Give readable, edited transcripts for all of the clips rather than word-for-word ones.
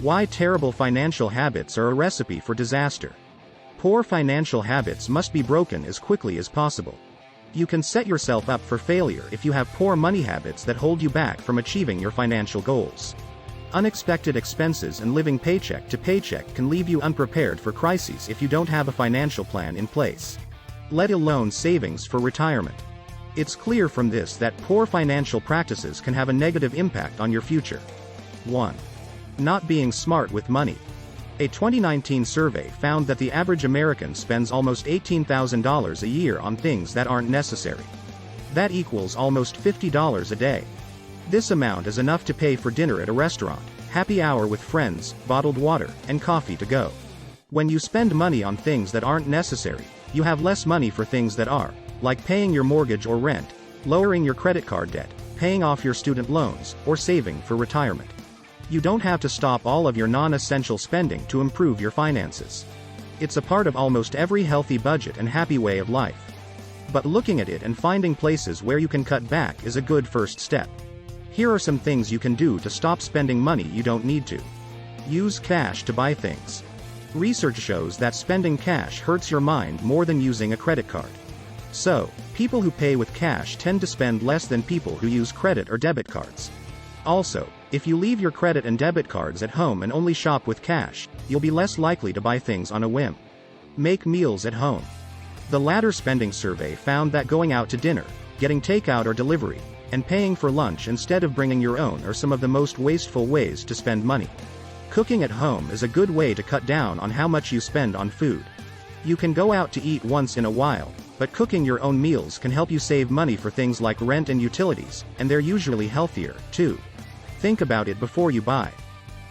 Why terrible financial habits are a recipe for disaster. Poor financial habits must be broken as quickly as possible. You can set yourself up for failure if you have poor money habits that hold you back from achieving your financial goals. Unexpected expenses and living paycheck to paycheck can leave you unprepared for crises if you don't have a financial plan in place, let alone savings for retirement. It's clear from this that poor financial practices can have a negative impact on your future. 1. Not being smart with money. A 2019 survey found that the average American spends almost $18,000 a year on things that aren't necessary. That equals almost $50 a day. This amount is enough to pay for dinner at a restaurant, happy hour with friends, bottled water, and coffee to go. When you spend money on things that aren't necessary, you have less money for things that are, like paying your mortgage or rent, lowering your credit card debt, paying off your student loans, or saving for retirement. You don't have to stop all of your non-essential spending to improve your finances. It's a part of almost every healthy budget and happy way of life. But looking at it and finding places where you can cut back is a good first step. Here are some things you can do to stop spending money you don't need to. Use cash to buy things. Research shows that spending cash hurts your mind more than using a credit card. So, people who pay with cash tend to spend less than people who use credit or debit cards. Also, if you leave your credit and debit cards at home and only shop with cash, you'll be less likely to buy things on a whim. Make meals at home. The latter spending survey found that going out to dinner, getting takeout or delivery, and paying for lunch instead of bringing your own are some of the most wasteful ways to spend money. Cooking at home is a good way to cut down on how much you spend on food. You can go out to eat once in a while, but cooking your own meals can help you save money for things like rent and utilities, and they're usually healthier, too. Think about it before you buy.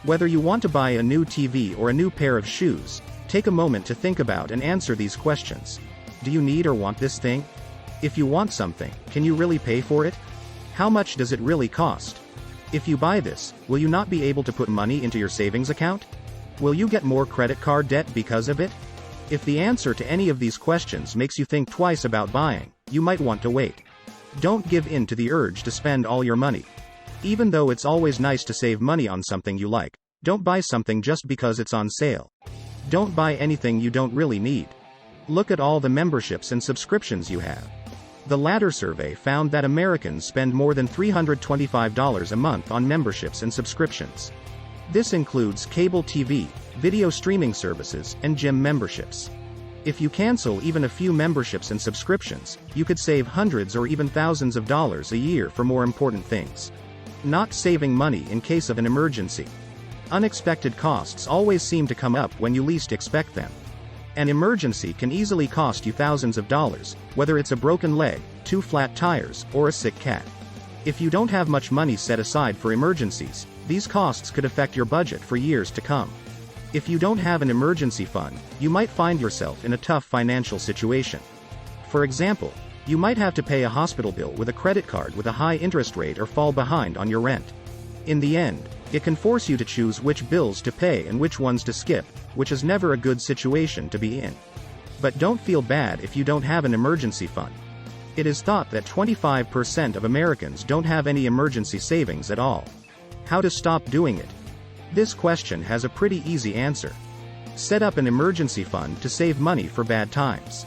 Whether you want to buy a new TV or a new pair of shoes, take a moment to think about and answer these questions. Do you need or want this thing? If you want something, can you really pay for it? How much does it really cost? If you buy this, will you not be able to put money into your savings account? Will you get more credit card debt because of it? If the answer to any of these questions makes you think twice about buying, you might want to wait. Don't give in to the urge to spend all your money. Even though it's always nice to save money on something you like, don't buy something just because it's on sale. Don't buy anything you don't really need. Look at all the memberships and subscriptions you have. The latter survey found that Americans spend more than $325 a month on memberships and subscriptions. This includes cable TV, video streaming services, and gym memberships. If you cancel even a few memberships and subscriptions, you could save hundreds or even thousands of dollars a year for more important things. Not saving money in case of an emergency. Unexpected costs always seem to come up when you least expect them. An emergency can easily cost you thousands of dollars, whether it's a broken leg, 2 flat tires, or a sick cat. If you don't have much money set aside for emergencies, these costs could affect your budget for years to come. If you don't have an emergency fund, you might find yourself in a tough financial situation. For example, you might have to pay a hospital bill with a credit card with a high interest rate or fall behind on your rent. In the end, it can force you to choose which bills to pay and which ones to skip, which is never a good situation to be in. But don't feel bad if you don't have an emergency fund. It is thought that 25% of Americans don't have any emergency savings at all. How to stop doing it? This question has a pretty easy answer. Set up an emergency fund to save money for bad times.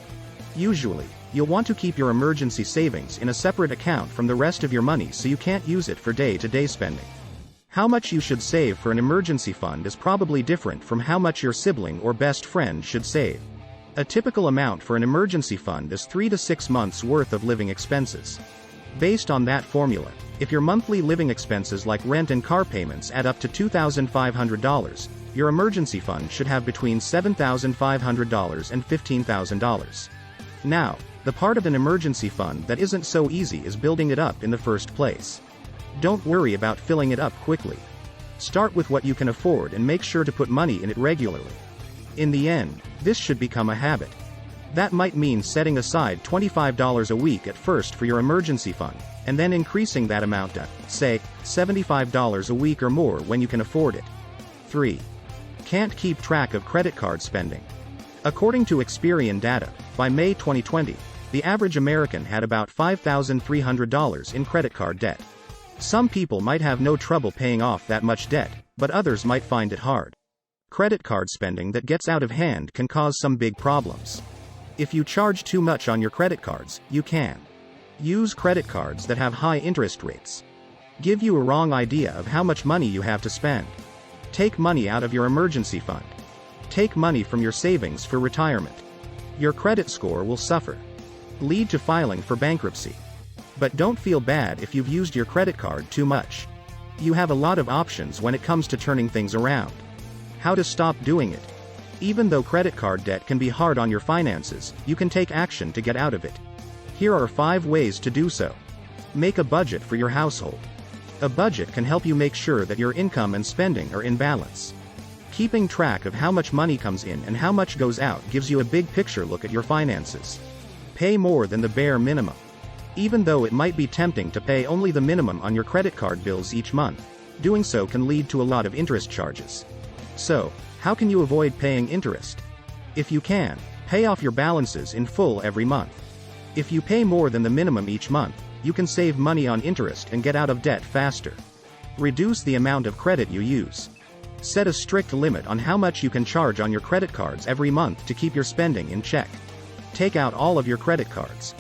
Usually, you'll want to keep your emergency savings in a separate account from the rest of your money so you can't use it for day-to-day spending. How much you should save for an emergency fund is probably different from how much your sibling or best friend should save. A typical amount for an emergency fund is 3 to 6 months' worth of living expenses. Based on that formula, if your monthly living expenses like rent and car payments add up to $2,500, your emergency fund should have between $7,500 and $15,000. Now, the part of an emergency fund that isn't so easy is building it up in the first place. Don't worry about filling it up quickly. Start with what you can afford and make sure to put money in it regularly. In the end, this should become a habit. That might mean setting aside $25 a week at first for your emergency fund, and then increasing that amount to, say, $75 a week or more when you can afford it. 3. Can't keep track of credit card spending. According to Experian data, by May 2020, the average American had about $5,300 in credit card debt. Some people might have no trouble paying off that much debt, but others might find it hard. Credit card spending that gets out of hand can cause some big problems. If you charge too much on your credit cards, you can use credit cards that have high interest rates. Give you a wrong idea of how much money you have to spend. Take money out of your emergency fund. Take money from your savings for retirement. Your credit score will suffer. Lead to filing for bankruptcy. But don't feel bad if you've used your credit card too much. You have a lot of options when it comes to turning things around. How to stop doing it. Even though credit card debt can be hard on your finances, you can take action to get out of it. Here are 5 ways to do so. Make a budget for your household. A budget can help you make sure that your income and spending are in balance. Keeping track of how much money comes in and how much goes out gives you a big picture look at your finances. Pay more than the bare minimum. Even though it might be tempting to pay only the minimum on your credit card bills each month, doing so can lead to a lot of interest charges. So, how can you avoid paying interest? If you can, pay off your balances in full every month. If you pay more than the minimum each month, you can save money on interest and get out of debt faster. Reduce the amount of credit you use. Set a strict limit on how much you can charge on your credit cards every month to keep your spending in check. Take out all of your credit cards.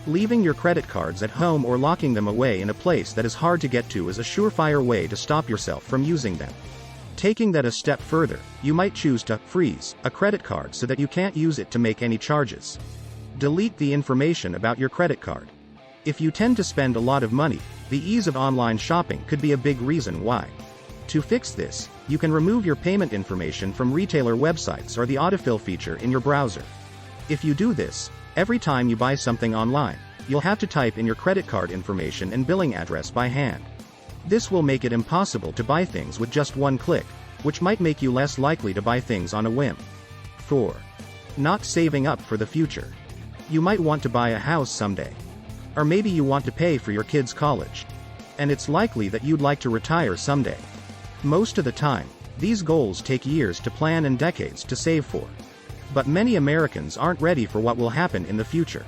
Leaving your credit cards at home or locking them away in a place that is hard to get to is a surefire way to stop yourself from using them. Taking that a step further, you might choose to freeze a credit card so that you can't use it to make any charges. Delete the information about your credit card. If you tend to spend a lot of money, the ease of online shopping could be a big reason why. To fix this, you can remove your payment information from retailer websites or the autofill feature in your browser. If you do this, every time you buy something online, you'll have to type in your credit card information and billing address by hand. This will make it impossible to buy things with just one click, which might make you less likely to buy things on a whim. 4. Not saving up for the future. You might want to buy a house someday. Or maybe you want to pay for your kids' college. And it's likely that you'd like to retire someday. Most of the time, these goals take years to plan and decades to save for. But many Americans aren't ready for what will happen in the future.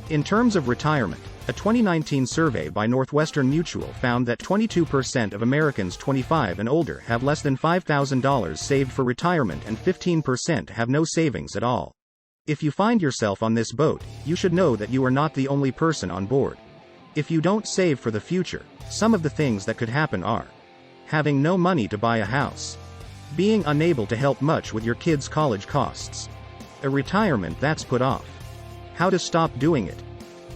In terms of retirement, a 2019 survey by Northwestern Mutual found that 22% of Americans 25 and older have less than $5,000 saved for retirement and 15% have no savings at all. If you find yourself on this boat, you should know that you are not the only person on board. If you don't save for the future, some of the things that could happen are having no money to buy a house, being unable to help much with your kids' college costs, a retirement that's put off. How to stop doing it.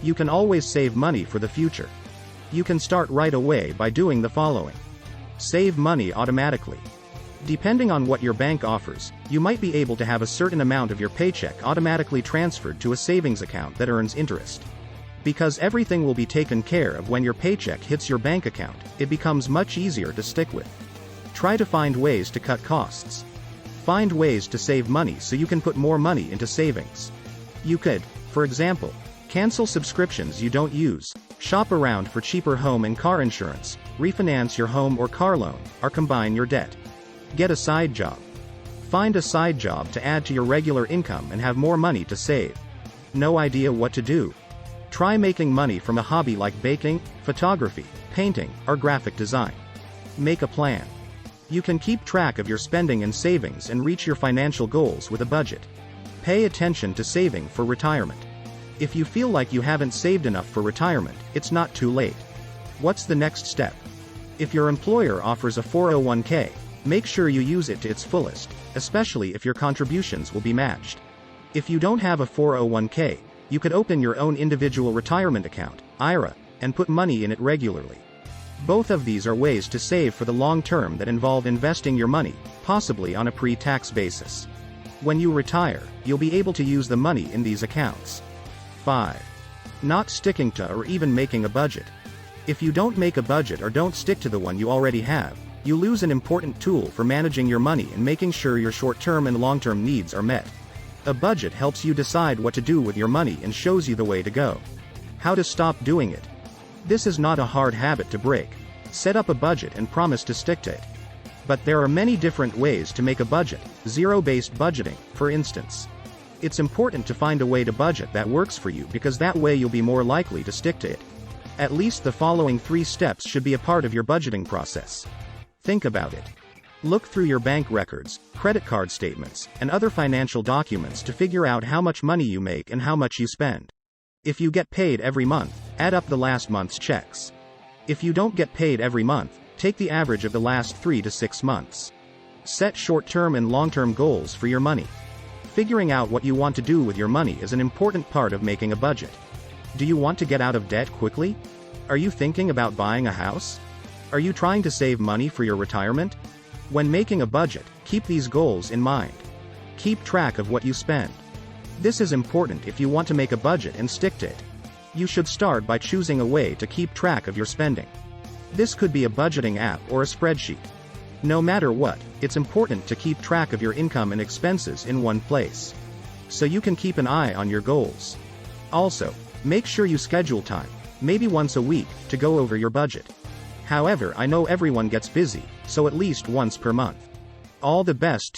You can always save money for the future. You can start right away by doing the following. Save money automatically. Depending on what your bank offers, you might be able to have a certain amount of your paycheck automatically transferred to a savings account that earns interest. Because everything will be taken care of when your paycheck hits your bank account, it becomes much easier to stick with. Try to find ways to cut costs. Find ways to save money so you can put more money into savings. You could, for example, cancel subscriptions you don't use, shop around for cheaper home and car insurance, refinance your home or car loan, or combine your debt. Get a side job. Find a side job to add to your regular income and have more money to save. No idea what to do? Try making money from a hobby like baking, photography, painting, or graphic design. Make a plan. You can keep track of your spending and savings and reach your financial goals with a budget. Pay attention to saving for retirement. If you feel like you haven't saved enough for retirement, it's not too late. What's the next step? If your employer offers a 401k, make sure you use it to its fullest, especially if your contributions will be matched. If you don't have a 401k, you could open your own individual retirement account, IRA, and put money in it regularly. Both of these are ways to save for the long term that involve investing your money, possibly on a pre-tax basis. When you retire, you'll be able to use the money in these accounts. 5. Not sticking to or even making a budget. If you don't make a budget or don't stick to the one you already have, you lose an important tool for managing your money and making sure your short-term and long-term needs are met. A budget helps you decide what to do with your money and shows you the way to go. How to stop doing it. This is not a hard habit to break. Set up a budget and promise to stick to it. But there are many different ways to make a budget, zero-based budgeting, for instance. It's important to find a way to budget that works for you because that way you'll be more likely to stick to it. At least the following 3 steps should be a part of your budgeting process. Think about it. Look through your bank records, credit card statements, and other financial documents to figure out how much money you make and how much you spend. If you get paid every month, add up the last month's checks. If you don't get paid every month, take the average of the last 3 to 6 months. Set short-term and long-term goals for your money. Figuring out what you want to do with your money is an important part of making a budget. Do you want to get out of debt quickly? Are you thinking about buying a house? Are you trying to save money for your retirement? When making a budget, keep these goals in mind. Keep track of what you spend. This is important if you want to make a budget and stick to it. You should start by choosing a way to keep track of your spending. This could be a budgeting app or a spreadsheet. No matter what, it's important to keep track of your income and expenses in one place, so you can keep an eye on your goals. Also, make sure you schedule time, maybe once a week, to go over your budget. However, I know everyone gets busy, so at least once per month. All the best.